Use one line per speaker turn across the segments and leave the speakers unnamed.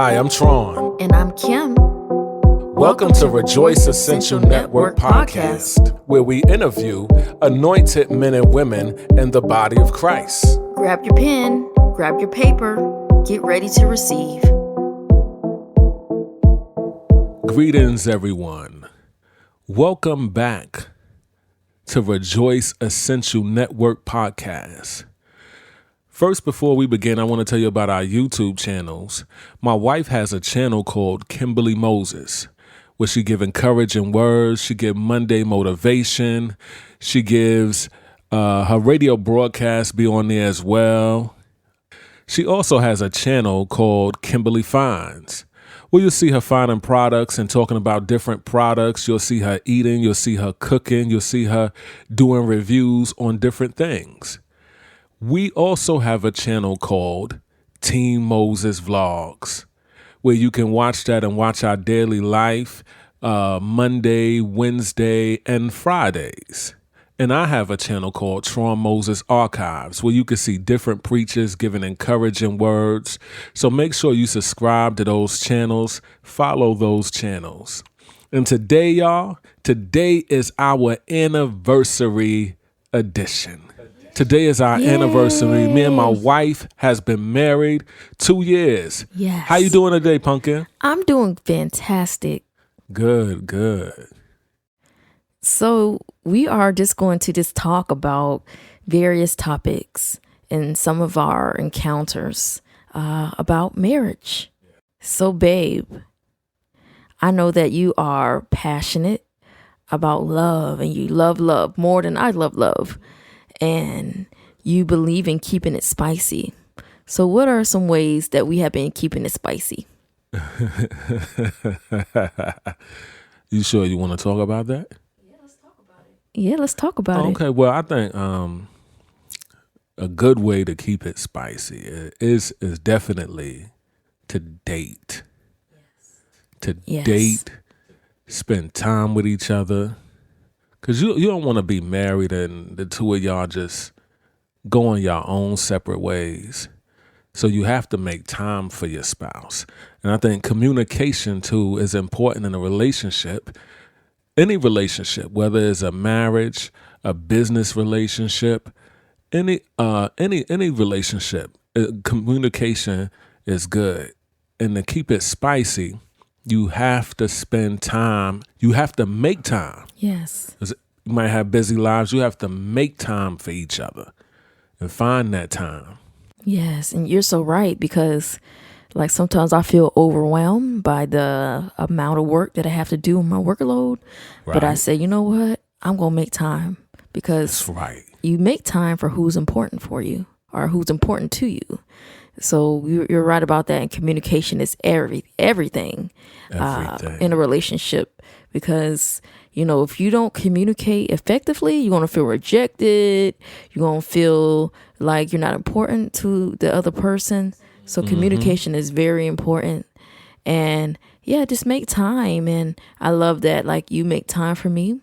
Hi, I'm Tron.
And I'm Kim.
Welcome to Rejoice Essential Network Podcast, where we interview anointed men and women in the body of Christ.
Grab your pen, grab your paper, get ready to receive.
Greetings, everyone. Welcome back to Rejoice Essential Network Podcast. First, before we begin, I want to tell you about our YouTube channels. My wife has a channel called Kimberly Moses, where she gives encouraging words. She gives Monday motivation. She gives her radio broadcast be on there as well. She also has a channel called Kimberly Finds, where you'll see her finding products and talking about different products. You'll see her eating. You'll see her cooking. You'll see her doing reviews on different things. We also have a channel called Team Moses Vlogs, where you can watch that and watch our daily life Monday, Wednesday, and Fridays. And I have a channel called Tron Moses Archives, where you can see different preachers giving encouraging words. So make sure you subscribe to those channels, follow those channels. And today, y'all, today is our anniversary edition. Today is our anniversary. Me and my wife has been married 2 years.
Yes.
How you doing today, Pumpkin?
I'm doing fantastic.
Good.
So we are just going to talk about various topics and some of our encounters about marriage. So, babe, I know that you are passionate about love and you love love more than I love love. And you believe in keeping it spicy. So what are some ways that we have been keeping it spicy?
You sure you want to talk about that?
Yeah, let's talk about it.
Okay, well, I think a good way to keep it spicy is definitely to date. To date, spend time with each other. Because you don't want to be married and the two of y'all just going your own separate ways. So you have to make time for your spouse. And I think communication, too, is important in a relationship. Any relationship, whether it's a marriage, a business relationship, any relationship, communication is good. And to keep it spicy, you have to spend time. You have to make time.
Yes.
You might have busy lives. You have to make time for each other and find that time.
Yes. And you're so right, because like sometimes I feel overwhelmed by the amount of work that I have to do in my workload. Right. But I say, you know what? I'm going to make time, because
that's right. You
make time for who's important for you or who's important to you. So you're right about that. And communication is everything in a relationship, because, you know, if you don't communicate effectively, you're going to feel rejected. You're going to feel like you're not important to the other person. So communication is very important. And yeah, just make time. And I love that. Like, you make time for me.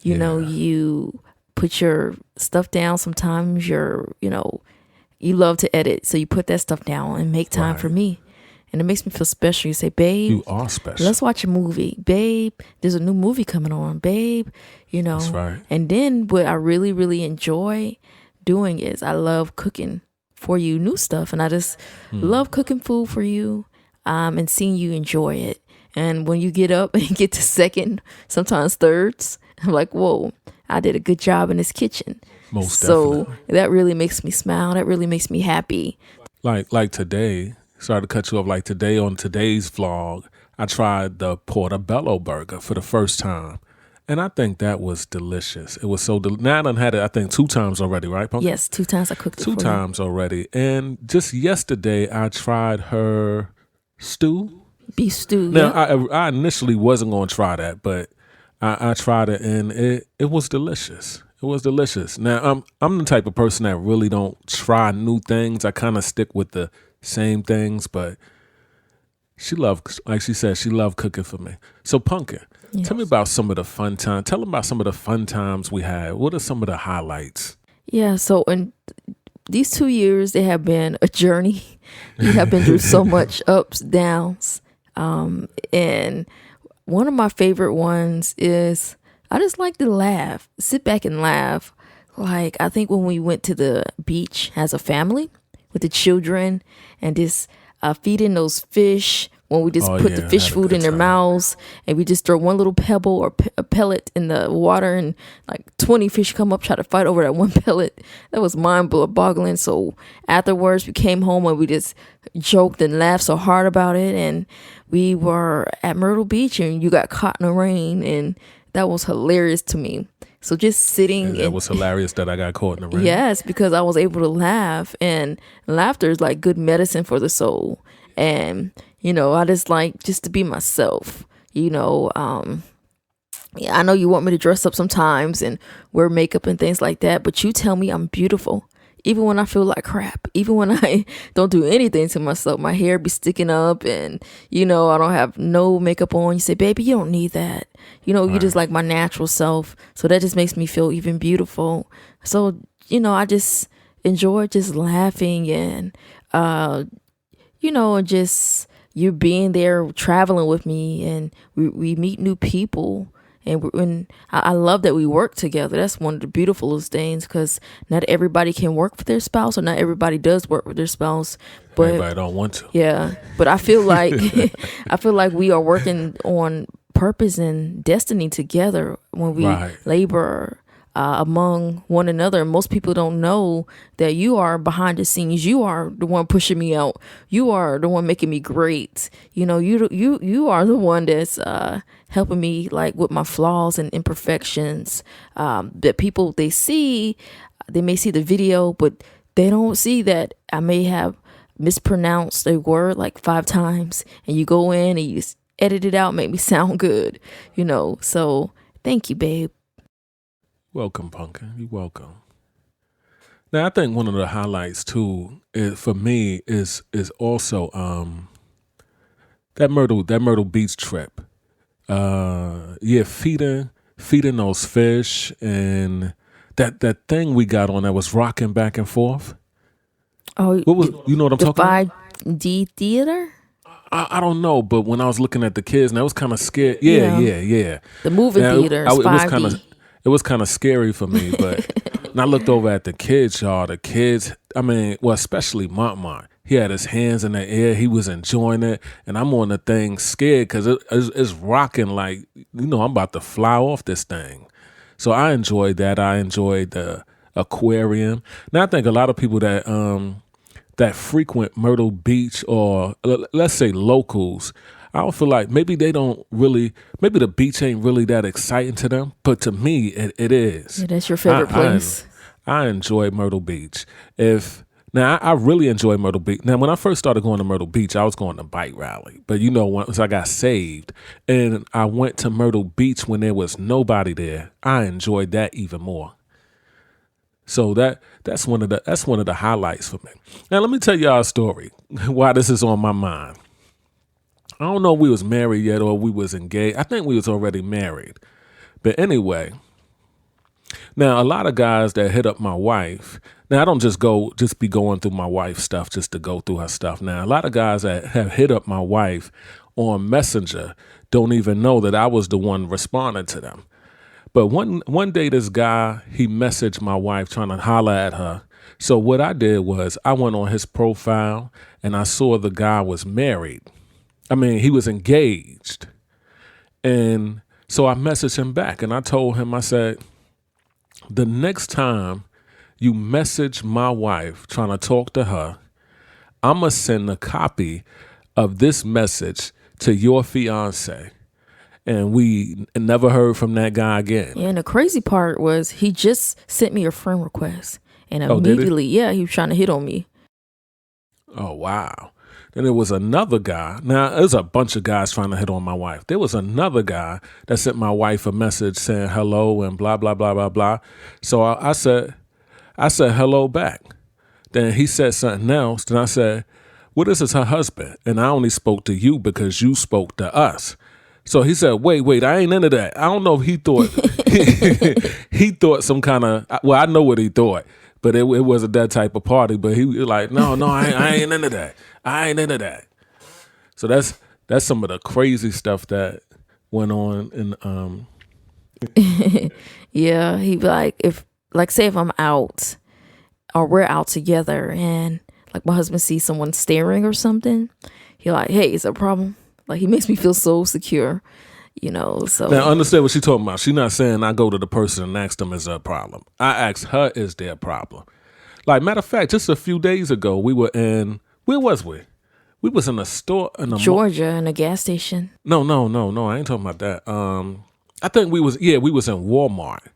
You know, you put your stuff down. Sometimes you love to edit, so you put that stuff down and make time for me. And it makes me feel special. You say, babe,
you are special.
Let's watch a movie. Babe, there's a new movie coming on. Babe, That's right. And then what I really, really enjoy doing is I love cooking for you new stuff. And I just love cooking food for you and seeing you enjoy it. And when you get up and get to second, sometimes thirds, I'm like, whoa, I did a good job in this kitchen.
Most
so
definitely.
That really makes me smile. That really makes me happy.
Like today, sorry to cut you off. Like today, on today's vlog, I tried the portobello burger for the first time, and I think that was delicious. It was so now I done had it, I think, 2 times already, right, Pumpkin?
Yes, 2 times I cooked it.
2 times already, and just yesterday I tried her stew.
Beef stew.
Now I initially wasn't going to try that, but I tried it, and it was delicious. It was delicious. Now, I'm the type of person that really don't try new things. I kind of stick with the same things, but like she said, she loved cooking for me. So, Pumpkin, tell me about some of the fun times. Tell them about some of the fun times we had. What are some of the highlights?
Yeah, so these 2 years, they have been a journey. You have been through so much ups, downs. And one of my favorite ones is I just like to laugh, sit back and laugh. Like, I think when we went to the beach as a family with the children and just feeding those fish, when we just put the fish food in their mouths and we just throw one little pebble or a pellet in the water and like 20 fish come up, try to fight over that one pellet. That was mind-boggling. So afterwards we came home and we just joked and laughed so hard about it. And we were at Myrtle Beach and you got caught in the rain, and that was hilarious to me. So just sitting.
It was hilarious that I got caught in the rain.
Yes, because I was able to laugh, and laughter is like good medicine for the soul. And, you know, I just like just to be myself, you know. Yeah, I know you want me to dress up sometimes and wear makeup and things like that, but you tell me I'm beautiful. Even when I feel like crap, even when I don't do anything to myself, my hair be sticking up and, you know, I don't have no makeup on. You say, baby, you don't need that. You know, you just like my natural self. So that just makes me feel even beautiful. So, you know, I just enjoy just laughing and, you know, just you being there, traveling with me, and we meet new people. And I love that we work together. That's one of the beautifulest things, because not everybody can work for their spouse, or not everybody does work with their spouse. But
everybody don't want to.
Yeah, but I feel like I feel like we are working on purpose and destiny together when we labor among one another. Most people don't know that you are behind the scenes. You are the one pushing me out. You are the one making me great. You know, you are the one that's helping me like with my flaws and imperfections. That people they may see the video, but they don't see that I may have mispronounced a word like 5 times, and you go in and you just edit it out, make me sound good. You know, so thank you, babe.
Welcome, Pumpkin. You're welcome. Now, I think one of the highlights too, for me, is also that Myrtle Beach trip. Feeding those fish, and that thing we got on that was rocking back and forth.
Oh,
what was you know what I'm talking about?
5D theater.
I don't know, but when I was looking at the kids, and I was kind of scared. Yeah.
The movie theater.
It was kind of scary for me, but and I looked over at the kids, y'all. The kids, I mean, well, especially Mont. He had his hands in the air. He was enjoying it, and I'm on the thing scared because it's rocking like, you know, I'm about to fly off this thing. So I enjoyed that. I enjoyed the aquarium. Now I think a lot of people that frequent Myrtle Beach, or let's say locals, I don't feel like maybe the beach ain't really that exciting to them, but to me, it is.
Yeah, that's your favorite place.
I enjoy Myrtle Beach. I really enjoy Myrtle Beach. Now, when I first started going to Myrtle Beach, I was going to bike rally. But, you know, once I got saved and I went to Myrtle Beach when there was nobody there, I enjoyed that even more. So that's one of the highlights for me. Now, let me tell y'all a story why this is on my mind. I don't know if we was married yet or we was engaged. I think we was already married. But anyway, now a lot of guys that hit up my wife, now I don't just be going through my wife's stuff just to go through her stuff. Now, a lot of guys that have hit up my wife on Messenger don't even know that I was the one responding to them. But one day this guy, he messaged my wife trying to holler at her. So what I did was I went on his profile and I saw the guy was married. I mean, he was engaged. And so I messaged him back and I told him, I said, the next time you message my wife trying to talk to her, I'm going to send a copy of this message to your fiance. And we never heard from that guy again.
Yeah, and the crazy part was he just sent me a friend request. And immediately, he was trying to hit on me.
Oh, wow. Then there was another guy. Now, there's a bunch of guys trying to hit on my wife. There was another guy that sent my wife a message saying hello and blah, blah, blah, blah, blah. So I said hello back. Then he said something else. Then I said, well, this is her husband. And I only spoke to you because you spoke to us. So he said, wait, I ain't into that. I don't know if he thought, he thought some kind of, well, I know what he thought. but it wasn't that type of party. But he was like, no, I ain't into that. I ain't into that. So that's some of the crazy stuff that went on. And
Yeah, he'd be like, say if I'm out or we're out together and like my husband sees someone staring or something, he's like, hey, is there a problem? Like he makes me feel so secure, so.
Now understand what she's talking about. She's not saying I go to the person and ask them is there a problem. I ask her, is there a problem? Like matter of fact, just a few days ago, we were in, where was we? We was in a store in
Georgia in a gas station.
No, I ain't talking about that. I think we was in Walmart,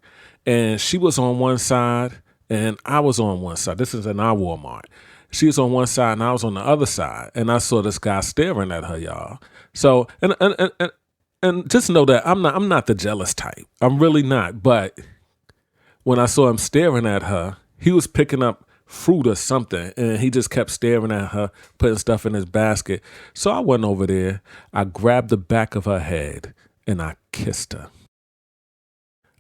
and she was on one side and I was on one side. This is in our Walmart. She was on one side and I was on the other side, and I saw this guy staring at her, y'all. So and just know that I'm not the jealous type. I'm really not. But when I saw him staring at her, he was picking up fruit or something, and he just kept staring at her, putting stuff in his basket. So I went over there, I grabbed the back of her head, and I kissed her.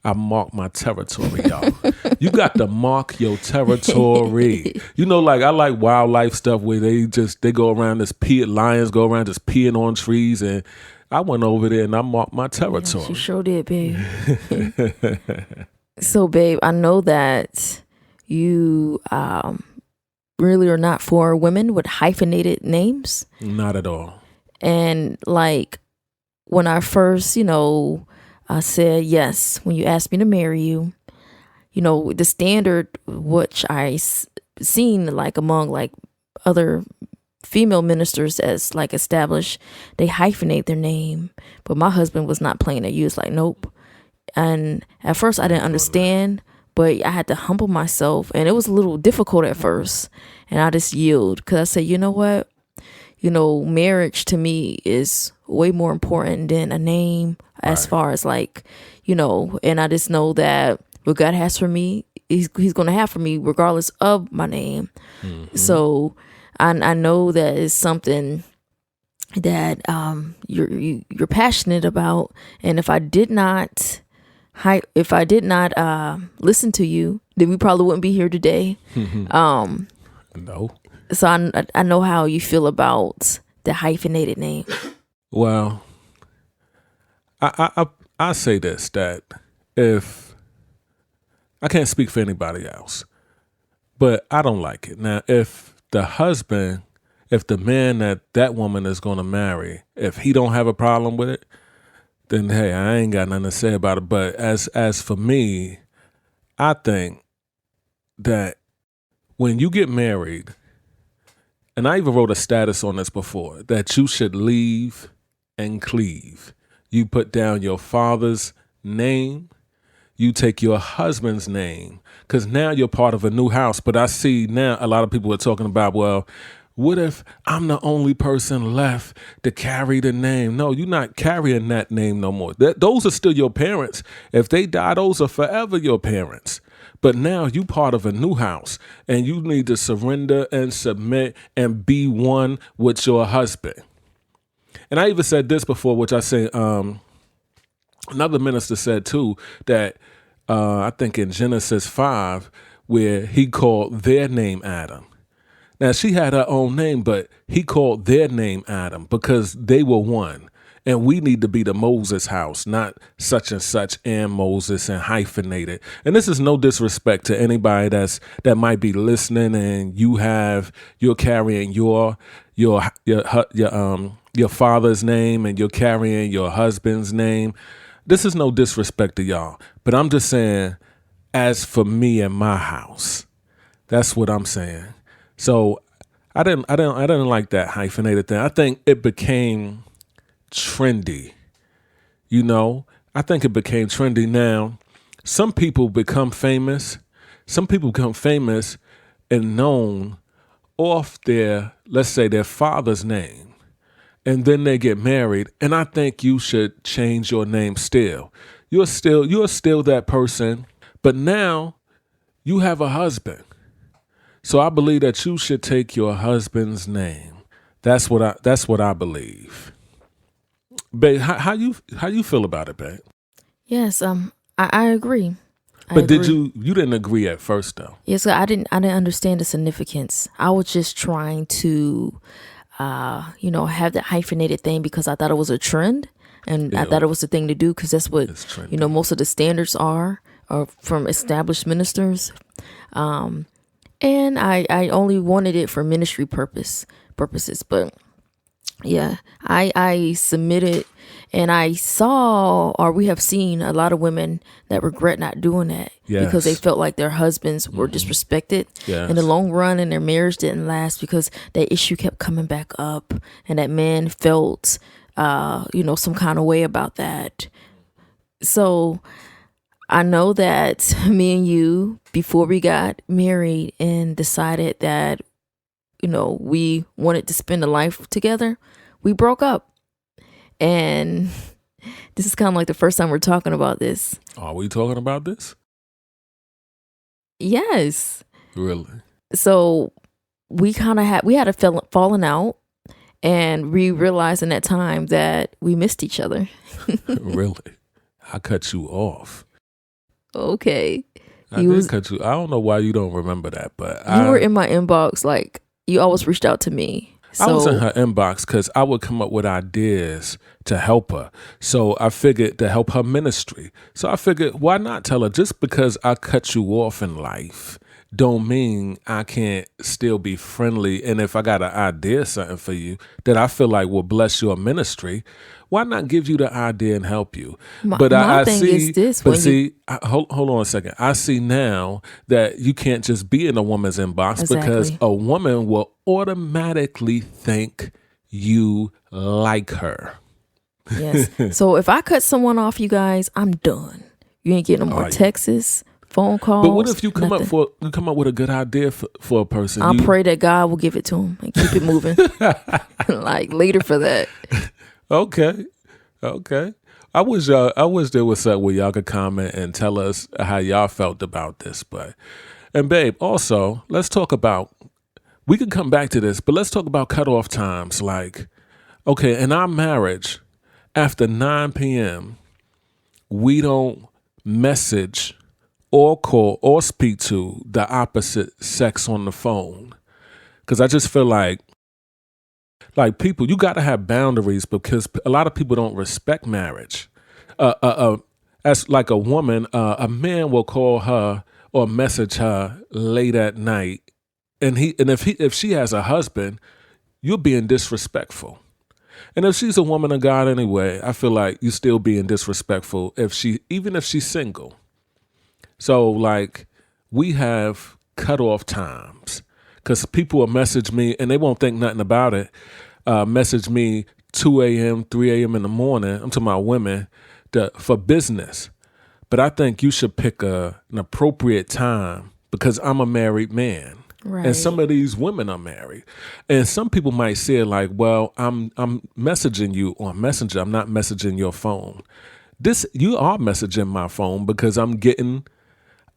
I marked my territory, y'all. You got to mark your territory. Like I like wildlife stuff where they go around lions go around just peeing on trees, and I went over there and I marked my territory.
Yeah, she sure did, babe. So, babe, I know that you really are not for women with hyphenated names.
Not at all.
And like when I first, I said yes, when you asked me to marry you, the standard which I seen like among like other female ministers as like established, they hyphenate their name. But my husband was not playing it. He was like, nope. And at first I didn't understand, but I had to humble myself, and it was a little difficult at first. And I just yield because I said, you know what? Marriage to me is way more important than a name as far as like, and I just know that what God has for me, he's going to have for me regardless of my name. Mm-hmm. So I know that is something that you're passionate about. And if I did not listen to you, then we probably wouldn't be here today.
No.
So I know how you feel about the hyphenated name.
Well, I say this, that if I can't speak for anybody else, but I don't like it. Now, if the man that woman is going to marry, if he don't have a problem with it, then hey, I ain't got nothing to say about it. But as for me, I think that when you get married, and I even wrote a status on this before, that you should leave and cleave. You put down your father's name, you take your husband's name, because now you're part of a new house. But I see now a lot of people are talking about, well, what if I'm the only person left to carry the name? No, you're not carrying that name no more. Those are still your parents. If they die, those are forever your parents. But now you part of a new house, and you need to surrender and submit and be one with your husband. And I even said this before, which I say another minister said too, that I think in Genesis 5, where he called their name Adam. Now, she had her own name, but he called their name Adam because they were one. And we need to be the Moses house, not such and such and Moses and hyphenated. And this is no disrespect to anybody that might be listening, and you're carrying your father's name, and you're carrying your husband's name. This is no disrespect to y'all, but I'm just saying, as for me and my house, that's what I'm saying. So I didn't like that hyphenated thing. I think it became trendy. I think it became trendy. Now, some people become famous. Some people become famous and known off their, let's say, their father's name. And then they get married. And I think you should change your name still. You're still that person. But now you have a husband. So I believe that you should take your husband's name. That's what I believe. Babe, how you feel about it, babe?
Yes, I agree.
But you didn't agree at first though?
Yes, I didn't understand the significance. I was just trying to, have that hyphenated thing because I thought it was a trend, and I thought it was the thing to do because that's what most of the standards are from established ministers. And I only wanted it for ministry purposes, but yeah, I submitted, and I saw, or we have seen, a lot of women that regret not doing that because they felt like their husbands were disrespected in the long run, and their marriage didn't last because that issue kept coming back up, and that man felt, some kind of way about that. So I know that me and you, before we got married and decided that, we wanted to spend a life together, we broke up. And this is kind of like the first time we're talking about this.
Are we talking about this?
Yes.
Really?
So we had a falling out, and we realized in that time that we missed each other.
Really? I cut you off.
Okay.
I did cut you. I don't know why you don't remember that, but
you were in my inbox. Like, you always reached out to me. So,
I was in her inbox because I would come up with ideas to help her. So I figured to help her ministry. So I figured, why not tell her, just because I cut you off in life don't mean I can't still be friendly. And if I got an idea, something for you that I feel like will bless your ministry, why not give you the idea and help you?
But I thing see, is this.
But see, hold on a second. I see now that you can't just be in a woman's inbox because a woman will automatically think you like her.
Yes. So if I cut someone off, you guys, I'm done. You ain't getting no more texts, phone calls.
But what if you come up with a good idea for a person?
I'll pray that God will give it to him and keep it moving. Like later for that.
Okay. I wish there was something where y'all could comment and tell us how y'all felt about this. And babe, also, let's talk about, we can come back to this, but let's talk about cutoff times. Like, okay, in our marriage, after 9 p.m., we don't message or call or speak to the opposite sex on the phone. Because I just feel like people, you got to have boundaries because a lot of people don't respect marriage. As like a woman, a man will call her or message her late at night, and if she has a husband, you're being disrespectful. And if she's a woman of God anyway, I feel like you still being disrespectful even if she's single. So like we have cutoff times because people will message me and they won't think nothing about it. Message me 2 a.m., 3 a.m. in the morning. I'm talking about women for business. But I think you should pick an appropriate time because I'm a married man.
Right.
And some of these women are married. And some people might say it like, well, I'm messaging you on Messenger. I'm not messaging your phone. You are messaging my phone because I'm getting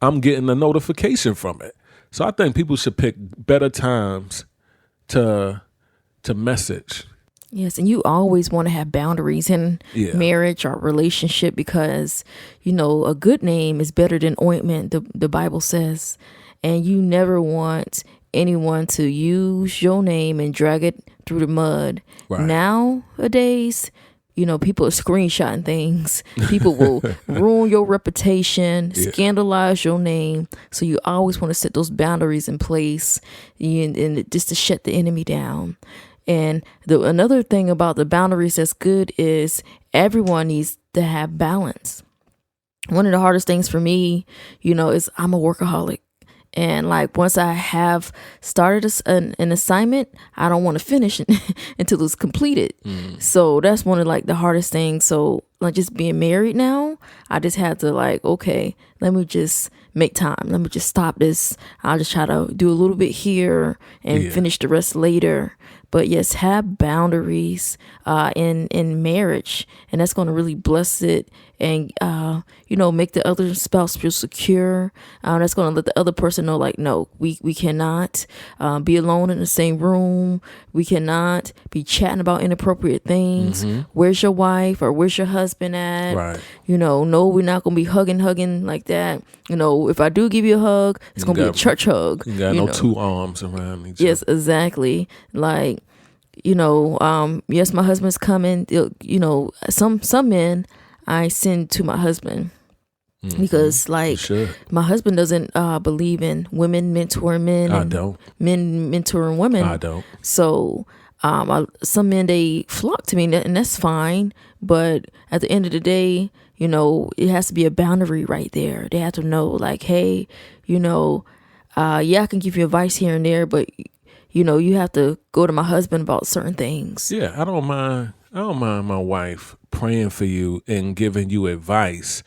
a notification from it. So I think people should pick better times to message.
Yes, and you always want to have boundaries in marriage or relationship because, a good name is better than ointment, the Bible says. And you never want anyone to use your name and drag it through the mud. Right. Nowadays, people are screenshotting things. People will ruin your reputation, scandalize your name. So you always want to set those boundaries in place and just to shut the enemy down. And another thing about the boundaries that's good is everyone needs to have balance. One of the hardest things for me, is I'm a workaholic. And like once I have started an assignment, I don't want to finish it until it's completed. So that's one of like the hardest things. So like just being married now, I just had to like, okay, let me just make time. Let me just stop this. I'll just try to do a little bit here and finish the rest later. But yes, have boundaries in marriage, and that's going to really bless it, and make the other spouse feel secure. That's going to let the other person know, like, no, we cannot be alone in the same room. We cannot be chatting about inappropriate things. Where's your wife or where's your husband at?
Right.
No, we're not going to be hugging like that. If I do give you a hug, it's going to be a church hug.
You got no two arms around each other.
Yes, exactly. Like, yes, my husband's coming. Some men I send to my husband because, like, my husband doesn't believe in women mentoring men.
I don't. Men
mentoring women.
I don't.
So, some men, they flock to me, and that's fine. But at the end of the day, it has to be a boundary right there. They have to know, like, hey, I can give you advice here and there, but you have to go to my husband about certain things.
Yeah, I don't mind my wife praying for you and giving you advice.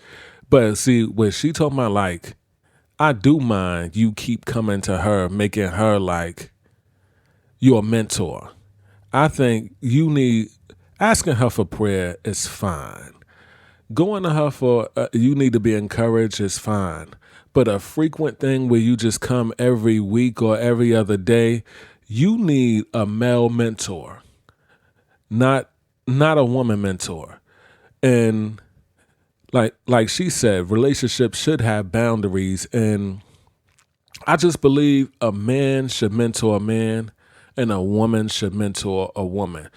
But see, what she told me, like, I do mind you keep coming to her, making her like your mentor. I think asking her for prayer is fine. Going to her for you need to be encouraged is fine. But a frequent thing where you just come every week or every other day, you need a male mentor, not a woman mentor. And like she said, relationships should have boundaries. And I just believe a man should mentor a man and a woman should mentor a woman.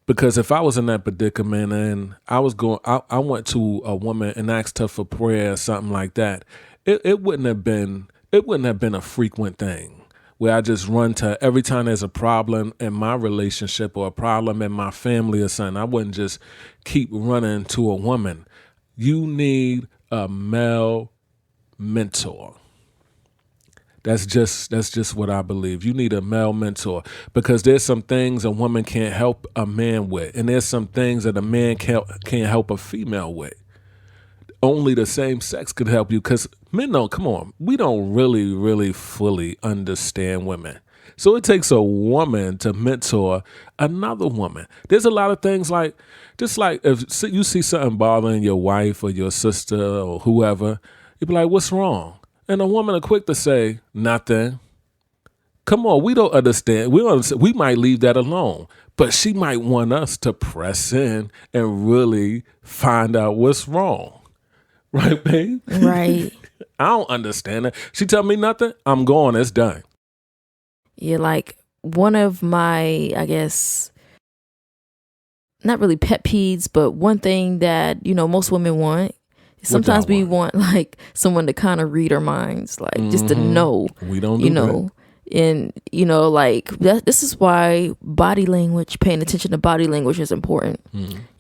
Because if I was in that predicament and I went to a woman and asked her for prayer or something like that, it wouldn't have been a frequent thing where I just run to every time there's a problem in my relationship or a problem in my family or something. I wouldn't just keep running to a woman. You need a male mentor. That's just what I believe. You need a male mentor because there's some things a woman can't help a man with, and there's some things that a man can't help a female with. Only the same sex could help you because men don't, come on, we don't really, really fully understand women. So it takes a woman to mentor another woman. There's a lot of things like, just like if you see something bothering your wife or your sister or whoever, you'd be like, what's wrong? And a woman are quick to say, nothing. Come on, we don't understand. We might leave that alone. But she might want us to press in and really find out what's wrong. Right, babe?
Right.
I don't understand it. She tell me nothing, I'm going, it's done.
Yeah, like one of my, I guess, not really pet peeves, but one thing that, most women want. Sometimes we want like someone to kind of read our minds, like just to know.
We don't do that.
And like this is why body language, paying attention to body language is important.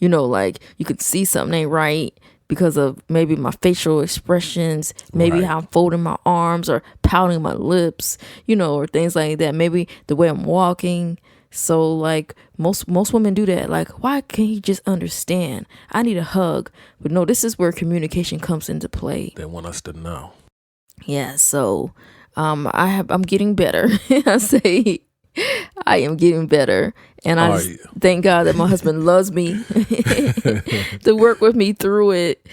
Like you could see something ain't right because of maybe my facial expressions, maybe how I'm folding my arms or pouting my lips, or things like that. Maybe the way I'm walking. So like most women do that. Like, why can't he just understand? I need a hug. But no, this is where communication comes into play.
They want us to know.
Yeah. So I'm getting better. I say I am getting better. And I thank God that my husband loves me to work with me through it.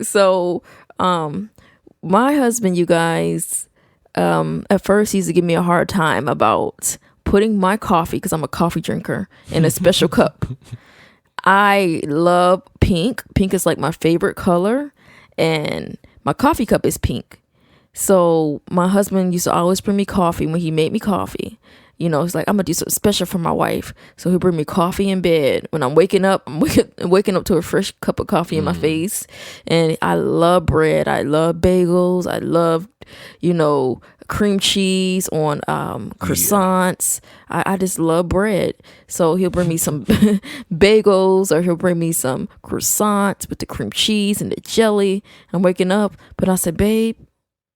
So my husband, you guys, at first he used to give me a hard time about putting my coffee, because I'm a coffee drinker, in a special cup. I love pink. Pink is like my favorite color, and my coffee cup is pink. So my husband used to always bring me coffee when he made me coffee. He's like, I'm gonna do something special for my wife. So he'll bring me coffee in bed. When I'm waking up, I'm waking up to a fresh cup of coffee in my face. And I love bread. I love bagels. I love, cream cheese on croissants. I just love bread. So he'll bring me some bagels, or he'll bring me some croissants with the cream cheese and the jelly. I'm waking up, but I said, babe,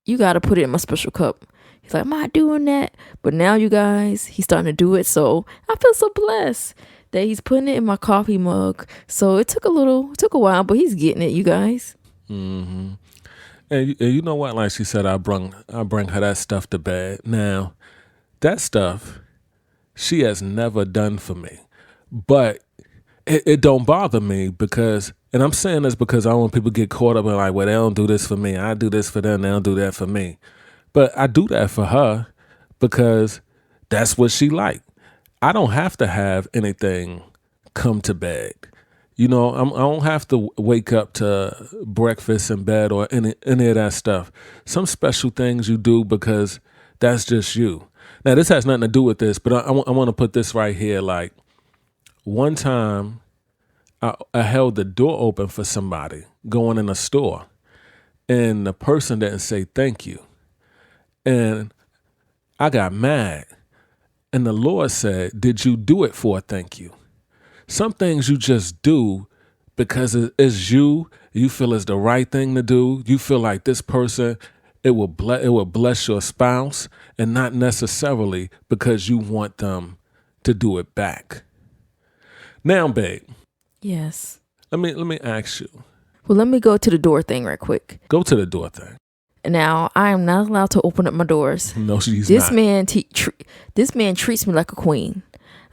you got to put it in my special cup. He's like, I'm not doing that. But now, you guys, he's starting to do it. So I feel so blessed that he's putting it in my coffee mug. So it took a while, but he's getting it, you guys.
Mm-hmm. And you know what? Like she said, I bring her that stuff to bed. Now, that stuff she has never done for me. But it don't bother me because, and I'm saying this because I don't want people to get caught up in like, well, they don't do this for me. I do this for them. They don't do that for me. But I do that for her because that's what she like. I don't have to have anything come to bed. You know, I don't have to wake up to breakfast in bed or any of that stuff. Some special things you do because that's just you. Now, this has nothing to do with this, but I want to put this right here. Like, one time I held the door open for somebody going in a store, and the person didn't say thank you. And I got mad. And the Lord said, did you do it for a thank you? Some things you just do because it's you. You feel it's the right thing to do. You feel like this person, it will bless your spouse, and not necessarily because you want them to do it back. Now, babe.
Yes.
Let me ask you.
Well, let me go to the door thing right quick.
Go to the door thing.
Now, I am not allowed to open up my doors.
No, she's
this
not.
This man treats me like a queen.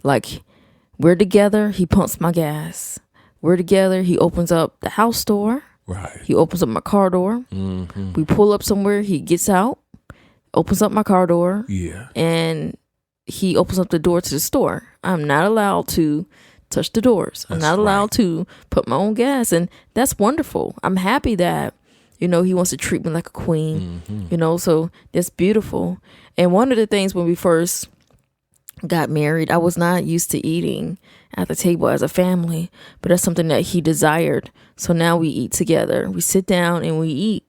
Like, we're together, he pumps my gas. We're together, he opens up the house door.
Right.
He opens up my car door.
Mm-hmm.
We pull up somewhere, he gets out, opens up my car door.
Yeah.
And he opens up the door to the store. I'm not allowed to touch the doors. I'm not allowed to put my own gas. And that's wonderful. I'm happy that, he wants to treat me like a queen, so that's beautiful. And one of the things when we first got married, I was not used to eating at the table as a family, but that's something that he desired. So now we eat together. We sit down and we eat,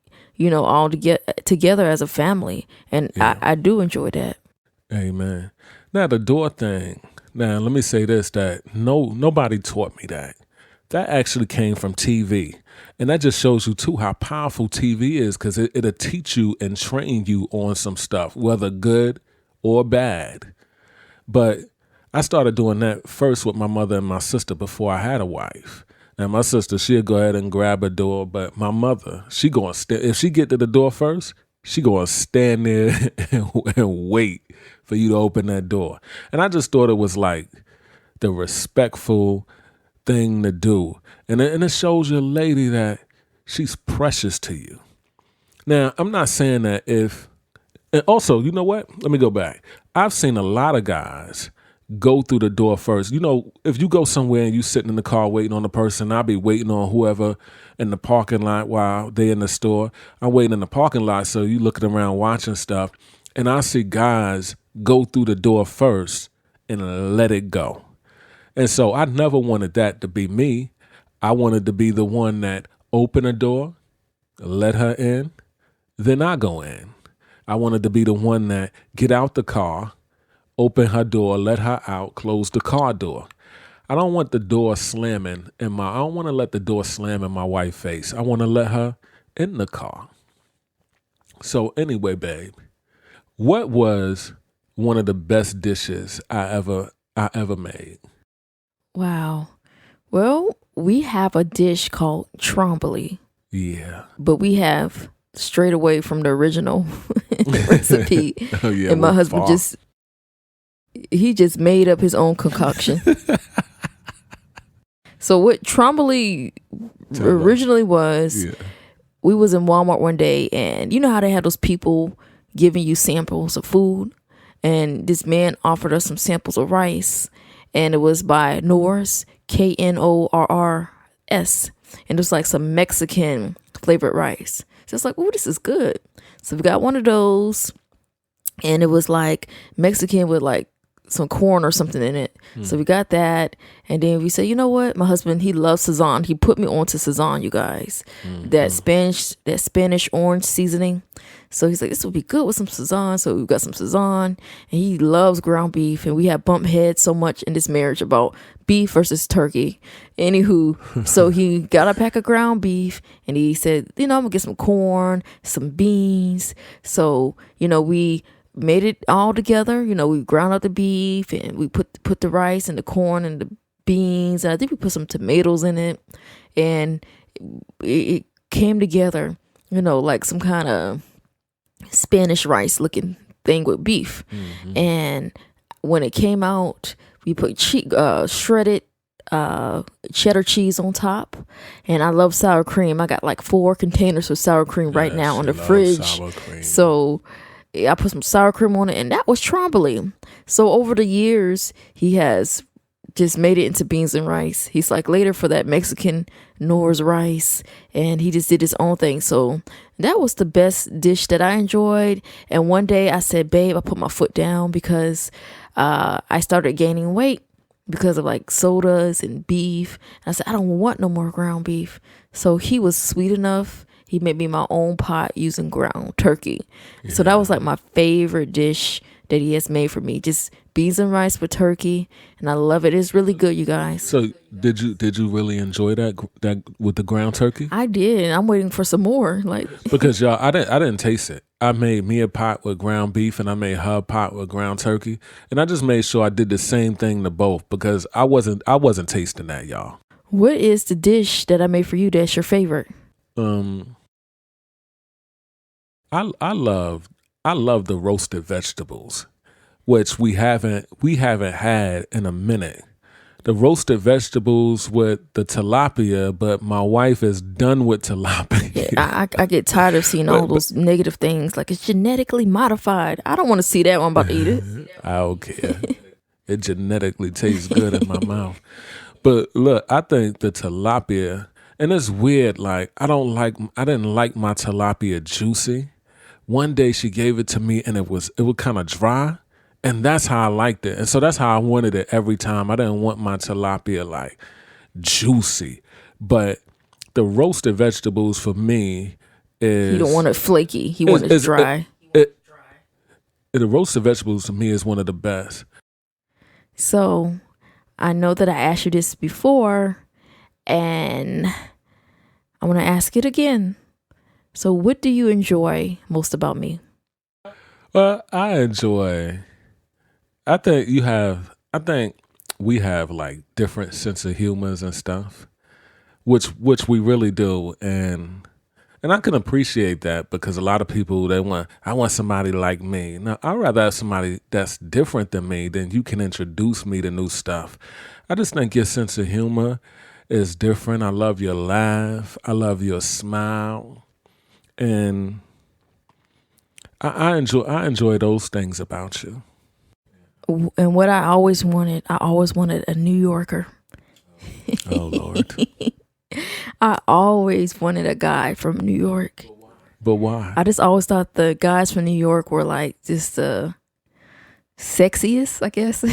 all together as a family. And yeah. I do enjoy that.
Amen. Now the door thing. Now let me say this, that nobody taught me that. That actually came from TV. And that just shows you, too, how powerful TV is, because it'll teach you and train you on some stuff, whether good or bad. But I started doing that first with my mother and my sister before I had a wife. Now, my sister, she'll go ahead and grab a door, but my mother, she going to if she get to the door first, she going to stand there and wait for you to open that door. And I just thought it was like the respectful thing to do. And it shows your lady that she's precious to you. Now, I'm not saying that and also, you know what? Let me go back. I've seen a lot of guys go through the door first. If you go somewhere and you sitting in the car waiting on the person, I'll be waiting on whoever in the parking lot while they in the store. I'm waiting in the parking lot, so you looking around watching stuff, and I see guys go through the door first and let it go. And so I never wanted that to be me. I wanted to be the one that opened a door, let her in, then I go in. I wanted to be the one that get out the car, open her door, let her out, close the car door. I don't want the door slamming I don't want to let the door slam in my wife's face. I want to let her in the car. So anyway, babe, what was one of the best dishes I ever made?
Wow. Well, we have a dish called Tron Kimberly.
Yeah.
But we have strayed away from the original recipe.
Oh, yeah,
and my husband just made up his own concoction. So what Tron Kimberly originally was, we was in Walmart one day, and you know how they have those people giving you samples of food? And this man offered us some samples of rice. And it was by Knorr's, Knorrs. And it was like some Mexican flavored rice. So it's like, oh, this is good. So we got one of those. And it was like Mexican with like some corn or something in it. So we got that. And then we said, you know what? My husband, he loves Sazon. He put me onto Sazon, you guys. That Spanish orange seasoning. So he's like, this would be good with some Sazon. So we got some Sazon. And he loves ground beef. And we have bumped heads so much in this marriage about beef versus turkey. Anywho, so he got a pack of ground beef. And he said, I'm going to get some corn, some beans. So, we made it all together. We ground up the beef. And we put the rice and the corn and the beans. And I think we put some tomatoes in it. And it came together, like some kind of Spanish rice looking thing with beef. And when it came out, we put shredded cheddar cheese on top, and I love sour cream. I got like 4 containers of sour cream right now on the fridge. So I put some sour cream on it, and that was Kimberly. So over the years, he has just made it into beans and rice. He's like later for that Mexican Nora's rice, and he just did his own thing. So that was the best dish that I enjoyed. And one day I said, babe, I put my foot down because I started gaining weight because of like sodas and beef. And I said, I don't want no more ground beef. So he was sweet enough. He made me my own pot using ground turkey. Yeah. So that was like my favorite dish that he has made for me. Just beans and rice with turkey, and I love it. It's really good, you guys.
So did you really enjoy that with the ground turkey?
I did. I'm waiting for some more.
Because y'all, I didn't taste it. I made me a pot with ground beef, and I made her a pot with ground turkey, and I just made sure I did the same thing to both because I wasn't tasting that, y'all.
What is the dish that I made for you that's your favorite?
I love the roasted vegetables, which we haven't had in a minute. The roasted vegetables with the tilapia, but my wife is done with tilapia.
Yeah, I get tired of seeing all those negative things, like it's genetically modified. I don't want to see that when I'm about to eat it.
I don't care. It genetically tastes good in my mouth. But look, I think the tilapia, and it's weird, like I didn't like my tilapia juicy. One day she gave it to me and it was kind of dry, and that's how I liked it. And so that's how I wanted it every time. I didn't want my tilapia like juicy, but the roasted vegetables for me is...
You don't want it flaky. He wants it dry.
The roasted vegetables to me is one of the best.
So I know that I asked you this before, and I want to ask it again. So what do you enjoy most about me?
Well, I think we have like different sense of humors and stuff, which we really do. And I can appreciate that because a lot of people, I want somebody like me. Now, I'd rather have somebody that's different than me, then you can introduce me to new stuff. I just think your sense of humor is different. I love your laugh. I love your smile. And I enjoy those things about you.
And what I always wanted a New Yorker.
Oh, Lord.
I always wanted a guy from New York.
But why?
I just always thought the guys from New York were like just the sexiest, I guess.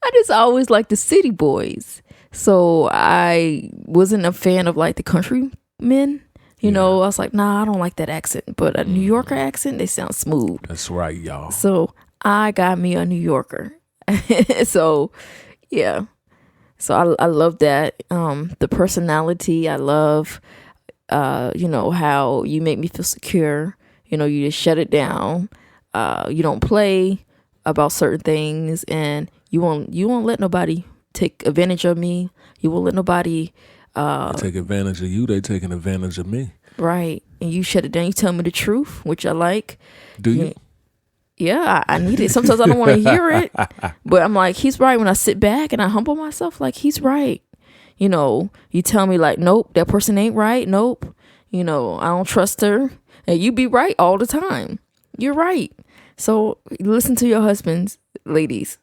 I just always liked the city boys. So I wasn't a fan of like the country men. You know, I was like, nah, I don't like that accent. But a New Yorker accent, they sound smooth.
That's right, y'all.
So I got me a New Yorker. So, yeah. So I love that. The personality, I love, how you make me feel secure. You know, you just shut it down. You don't play about certain things, and you won't let nobody take advantage of me. You won't let nobody
take advantage of you. They taking advantage of me.
Right. And you shut it down. You tell me the truth, which I like.
Do you?
Yeah, I need it. Sometimes I don't want to hear it, but I'm like, he's right. When I sit back and I humble myself, like, he's right. You know, you tell me like, nope, that person ain't right. Nope. You know, I don't trust her. And you be right all the time. You're right. So listen to your husbands, ladies.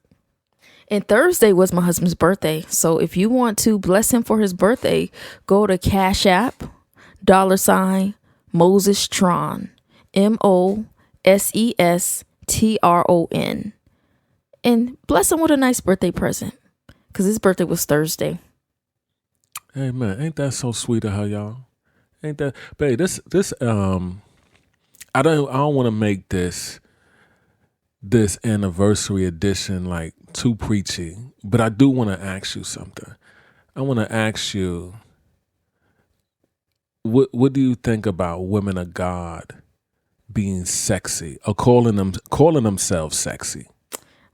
And Thursday was my husband's birthday. So if you want to bless him for his birthday, go to Cash App, $, Moses Tron, MOSESTRON. And bless him with a nice birthday present. Because his birthday was Thursday.
Hey man, ain't that so sweet of her, y'all? Ain't that, babe, this I don't want to make this anniversary edition like too preachy, but I do want to ask you something. I want to ask you, what do you think about women of God being sexy or calling themselves sexy?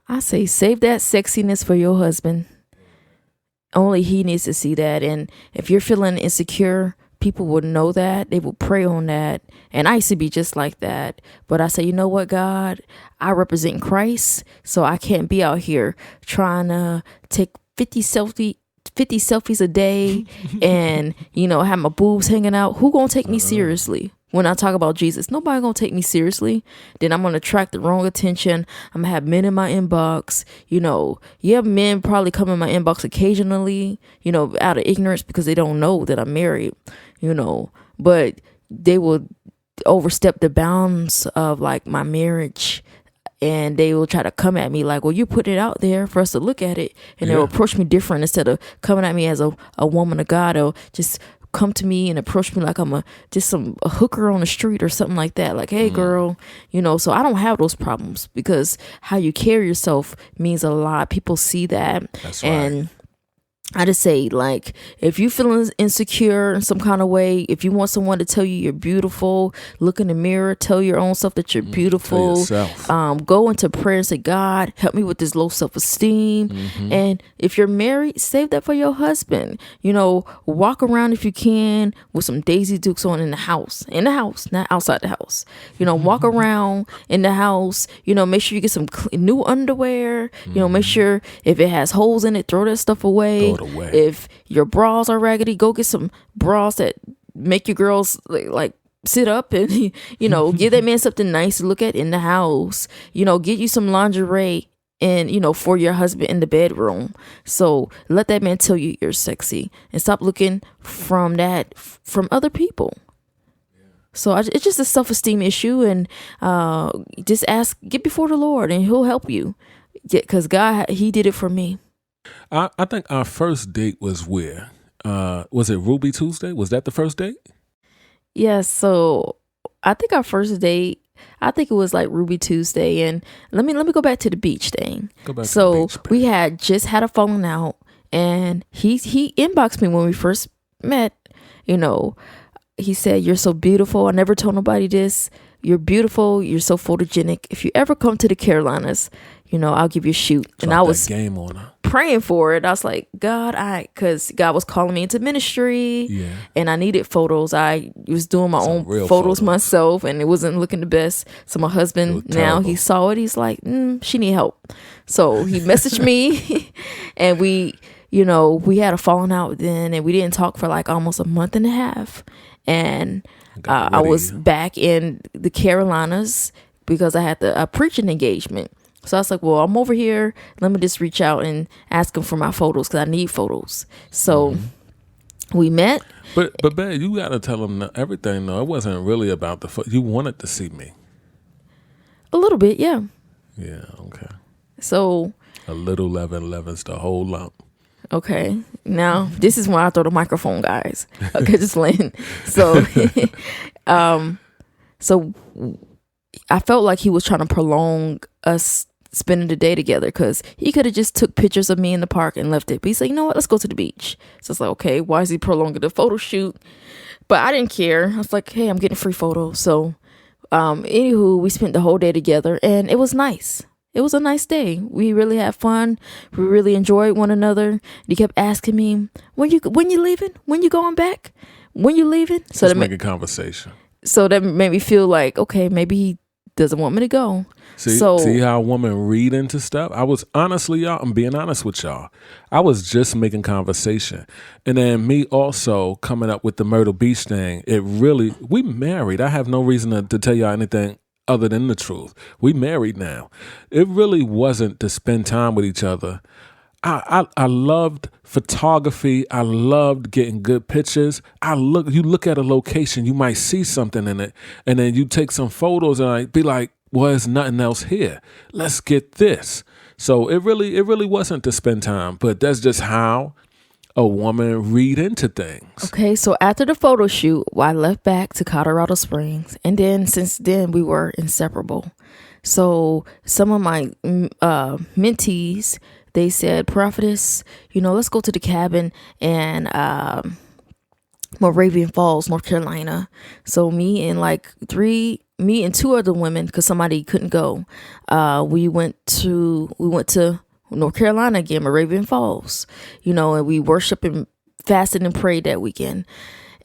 I say save that sexiness for your husband. Only he needs to see that. And if you're feeling insecure, people would know that. They would pray on that. And I used to be just like that. But I say, you know what, God, I represent Christ. So I can't be out here trying to take 50 selfies a day and, have my boobs hanging out. Who gonna take me seriously? When I talk about Jesus, nobody gonna take me seriously. Then I'm gonna attract the wrong attention. I'm gonna have men in my inbox. Men probably come in my inbox occasionally, out of ignorance because they don't know that I'm married, but they will overstep the bounds of like my marriage. And they will try to come at me like, well, you put it out there for us to look at it. And they'll approach me different instead of coming at me as a woman of God. They'll just come to me and approach me like I'm a hooker on the street or something like that. Like, hey, girl, so I don't have those problems because how you carry yourself means a lot. People see that.
That's
and
right.
I just say, like, if you feeling insecure in some kind of way, if you want someone to tell you you're beautiful, look in the mirror, tell your own self that you're beautiful. Go into prayer and say, God, help me with this low self-esteem. And if you're married, save that for your husband. Walk around if you can with some Daisy Dukes on in the house, not outside the house. Walk around in the house. Make sure you get some new underwear. Make sure if it has holes in it, throw that stuff away. If your bras are raggedy, go get some bras that make your girls like sit up and give that man something nice to look at in the house. Get you some lingerie and for your husband in the bedroom. So let that man tell you you're sexy and stop looking from other people. So it's just a self-esteem issue, and just get before the Lord and he'll help you, because God, he did it for me.
I think our first date was where? Was it Ruby Tuesday? Was that the first date?
Yes. So I think our first date, it was like Ruby Tuesday. And let me go back to the beach thing. We had just had a falling out, and he inboxed me when we first met. He said, "You're so beautiful. I never told nobody this. You're beautiful. You're so photogenic. If you ever come to the Carolinas, I'll give you a shoot."
Drop
and I was
game on her.
Praying for it. I was like, God, because God was calling me into ministry, and I needed photos. I was doing my own photos myself, and it wasn't looking the best. So my husband, now he saw it. He's like, she need help. So he messaged me, and we had a falling out then, and we didn't talk for like almost a month and a half. And I was back in the Carolinas because I had a preaching engagement. So I was like, well, I'm over here. Let me just reach out and ask him for my photos because I need photos. So we met.
But babe, you got to tell him everything, though. It wasn't really about the photo. You wanted to see me.
A little bit, yeah.
Yeah, okay.
So.
A little 11's the whole lump.
Okay. Now, this is when I throw the microphone, guys. Okay, just Lynn. So, so I felt like he was trying to prolong us spending the day together, because he could have just took pictures of me in the park and left it. But he said, you know what, let's go to the beach. So it's like, okay, why is he prolonging the photo shoot? But I didn't care. I was like, hey, I'm getting free photos. So anywho, we spent the whole day together, and it was nice. It was a nice day. We really had fun. We really enjoyed one another. He kept asking me, when you leaving? When you going back? When you leaving? So
let's make a conversation.
So that made me feel like, okay, maybe he doesn't want me to go.
See how women read into stuff? I was honestly, y'all, I'm being honest with y'all. I was just making conversation. And then me also coming up with the Myrtle Beach thing. We married. I have no reason to tell y'all anything other than the truth. We married now. It really wasn't to spend time with each other. I loved photography. I loved getting good pictures. You look at a location, you might see something in it, and then you take some photos and I be like, well, there's nothing else here. Let's get this. So it really wasn't to spend time, but that's just how a woman read into things. Okay,
so after the photo shoot, I left back to Colorado Springs, and then since then we were inseparable. So some of my mentees, they said, Prophetess, let's go to the cabin in Moravian Falls, North Carolina. So me and two other women, because somebody couldn't go, we went to North Carolina again, Moravian Falls, and we worshiped and fasted and prayed that weekend.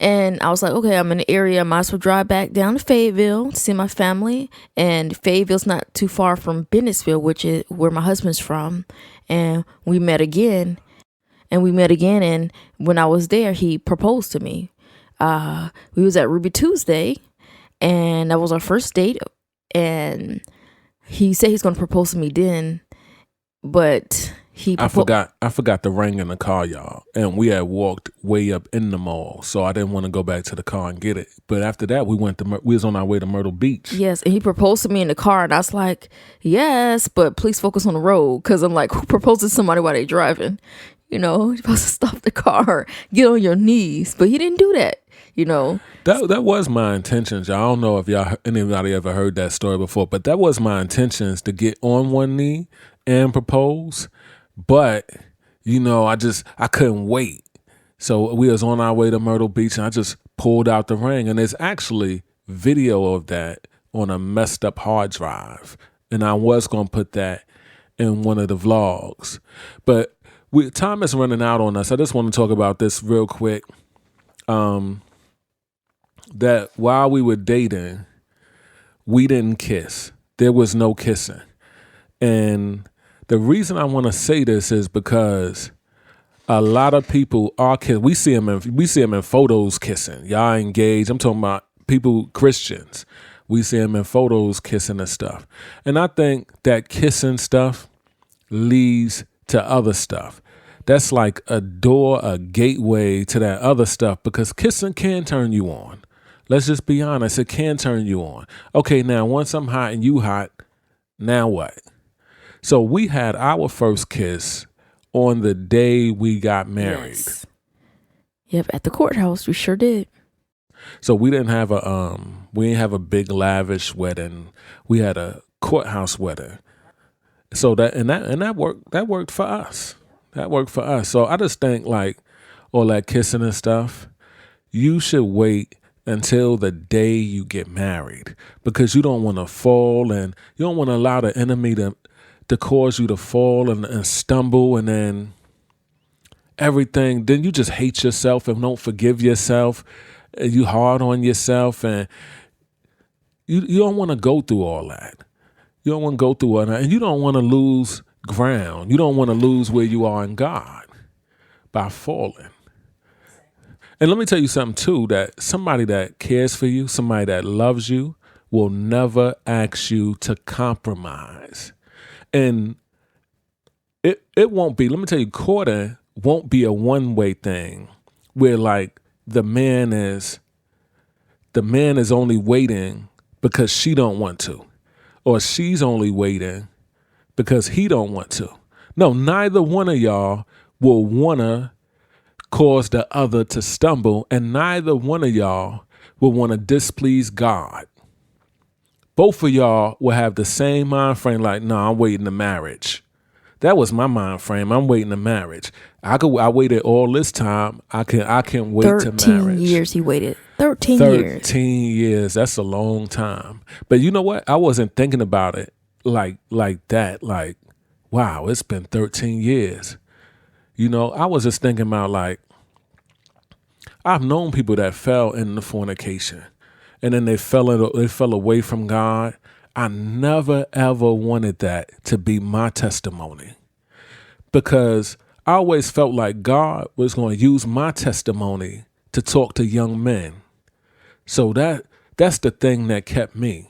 And I was like, okay, I'm in the area. I might as well drive back down to Fayetteville to see my family. And Fayetteville's not too far from Bennettsville, which is where my husband's from. And we met again. And when I was there, he proposed to me. We was at Ruby Tuesday, and that was our first date. And he said he's going to propose to me then, but
I forgot the ring in the car, y'all, and we had walked way up in the mall, so I didn't want to go back to the car and get it. But after that, we was on our way to Myrtle Beach.
Yes, and he proposed to me in the car, and I was like, yes, but please focus on the road, because I'm like, who proposes to somebody while they driving? You know, you're supposed to stop the car, get on your knees, but he didn't do that. You know,
that was my intentions. Y'all. I don't know if anybody ever heard that story before, but that was my intentions, to get on one knee and propose. But, you know, I couldn't wait. So we was on our way to Myrtle Beach, and I just pulled out the ring. And there's actually video of that on a messed up hard drive. And I was going to put that in one of the vlogs. But time is running out on us. I just want to talk about this real quick. That while we were dating, we didn't kiss. There was no kissing. And the reason I want to say this is because a lot of people are kissing. We see them in photos kissing. Y'all engaged. I'm talking about people, Christians. We see them in photos kissing and stuff. And I think that kissing stuff leads to other stuff. That's like a door, a gateway to that other stuff, because kissing can turn you on. Let's just be honest. It can turn you on. Okay, now once I'm hot and you hot, now what? So we had our first kiss on the day we got married.
Yes. Yep, at the courthouse, we sure did.
So we didn't have a big lavish wedding. We had a courthouse wedding. So that worked for us. That worked for us. So I just think, like, all that kissing and stuff, you should wait until the day you get married, because you don't want to fall, and you don't want to allow the enemy to cause you to fall and stumble, and then everything. Then you just hate yourself and don't forgive yourself. And you hard on yourself, and you don't want to go through all that. You don't want to go through all that, and you don't want to lose ground. You don't want to lose where you are in God by falling. And let me tell you something too, that somebody that cares for you, somebody that loves you, will never ask you to compromise. And it won't be, let me tell you, courting won't be a one-way thing where, like, the man is only waiting because she don't want to, or she's only waiting because he don't want to. No, neither one of y'all will want to cause the other to stumble, and neither one of y'all will want to displease God. Both of y'all will have the same mind frame, like, no, I'm waiting to marriage. That was my mind frame. I'm waiting to marriage. I waited all this time. I can wait to marriage.
13 years he waited. 13 years.
13 years. That's a long time. But you know what? I wasn't thinking about it like that. Like, wow, it's been 13 years. You know, I was just thinking about, like, I've known people that fell into fornication, and then they fell away from God. I never, ever wanted that to be my testimony, because I always felt like God was going to use my testimony to talk to young men. So that's the thing that kept me.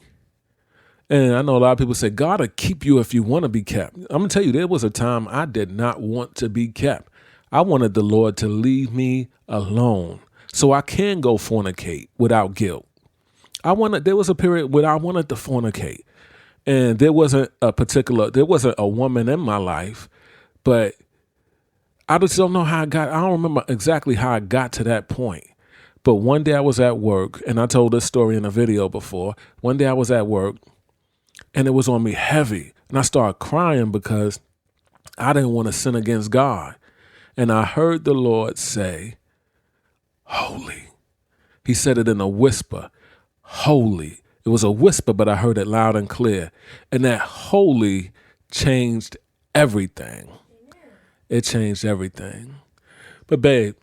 And I know a lot of people say, God will keep you if you want to be kept. I'm going to tell you, there was a time I did not want to be kept. I wanted the Lord to leave me alone so I can go fornicate without guilt. There was a period where I wanted to fornicate, and there wasn't a woman in my life, but I just don't know how I don't remember exactly how I got to that point. But one day I was at work, and I told this story in a video before. One day I was at work, and it was on me heavy, and I started crying because I didn't want to sin against God. And I heard the Lord say, holy. He said it in a whisper, holy. It was a whisper, but I heard it loud and clear. And that holy changed everything. It changed everything. But babe,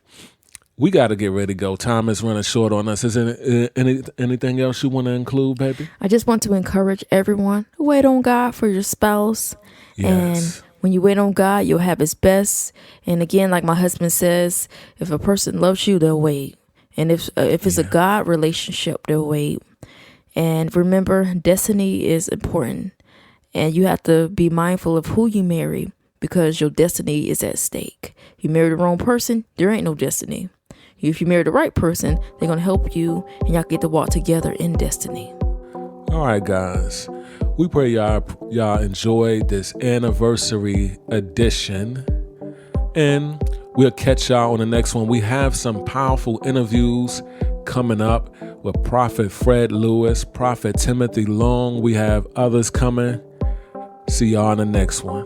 we got to get ready to go. Time is running short on us. Is there anything else you want to include, baby?
I just want to encourage everyone to wait on God for your spouse.
Yes.
And when you wait on God, you'll have his best. And again, like my husband says, if a person loves you, they'll wait. And if it's a God relationship, they'll wait. And remember, destiny is important. And you have to be mindful of who you marry because your destiny is at stake. If you marry the wrong person, there ain't no destiny. If you marry the right person, they're going to help you and y'all get to walk together in destiny.
All right, guys. We pray y'all enjoyed this anniversary edition. And we'll catch y'all on the next one. We have some powerful interviews coming up with Prophet Fred Lewis, Prophet Timothy Long. We have others coming. See y'all on the next one.